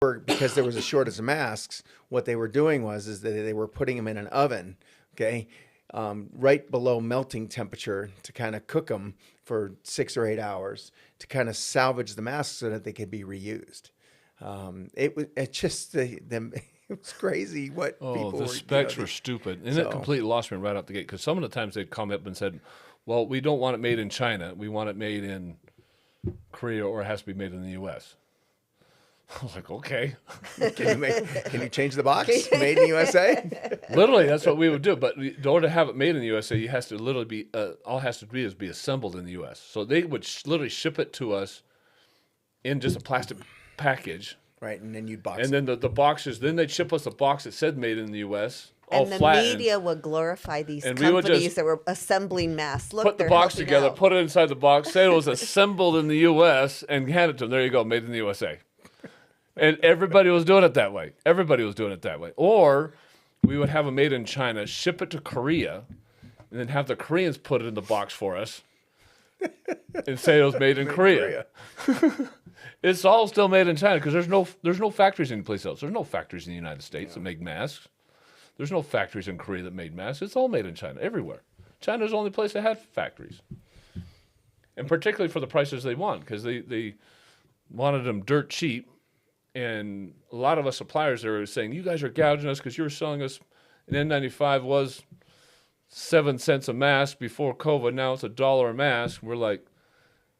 because there was a shortage of masks, what they were doing is that they were putting them in an oven, okay, right below melting temperature to kind of cook them for 6 or 8 hours to kind of salvage the masks so that they could be reused. It just it was crazy what people the were. specs were stupid, and it completely lost me right out the gate. Because some of the times they'd come up and said, "Well, we don't want it made in China. We want it made in Korea, or it has to be made in the U.S." I was like, "Okay." Can you change the box? Made in the USA? Literally, that's what we would do. But in order to have it made in the USA, you has to literally be all it has to be is be assembled in the U.S. So they would literally ship it to us in just a plastic package. Right, and then you'd box and then the boxes, then they'd ship us a box that said made in the U.S., all and the flattened. media would glorify these And we would companies just that were assembling masks. Look, put the they're box helping together, out. put it inside the box, say it was assembled in the U.S., and hand it to them. There you go, made in the USA. And everybody was doing it that way. Everybody was doing it that way. Or we would have a made in China, ship it to Korea, and then have the Koreans put it in the box for us and say it was made in Korea. It's all still made in China because there's no factories anyplace else. There's no factories in the United States that make masks. There's no factories in Korea that made masks. It's all made in China, everywhere. China's the only place that had factories. And particularly for the prices they want, because they wanted them dirt cheap. And a lot of us suppliers are saying, you guys are gouging us because you were selling us an N95 was 7 cents a mask before COVID. Now it's $1 a mask. We're like,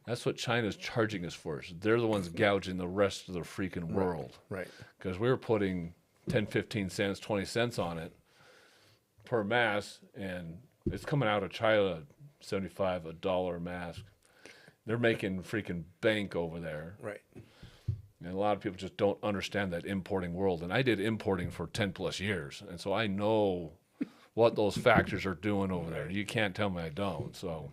that's what China's charging us for. So they're the ones gouging the rest of the freaking world. Right. Because we were putting 10, 15 cents, 20 cents on it per mask, and it's coming out of China, 75, $1 a mask. They're making freaking bank over there. Right. And a lot of people just don't understand that importing world. And I did importing for 10 plus years. And so I know what those factors are doing over there. You can't tell me I don't. So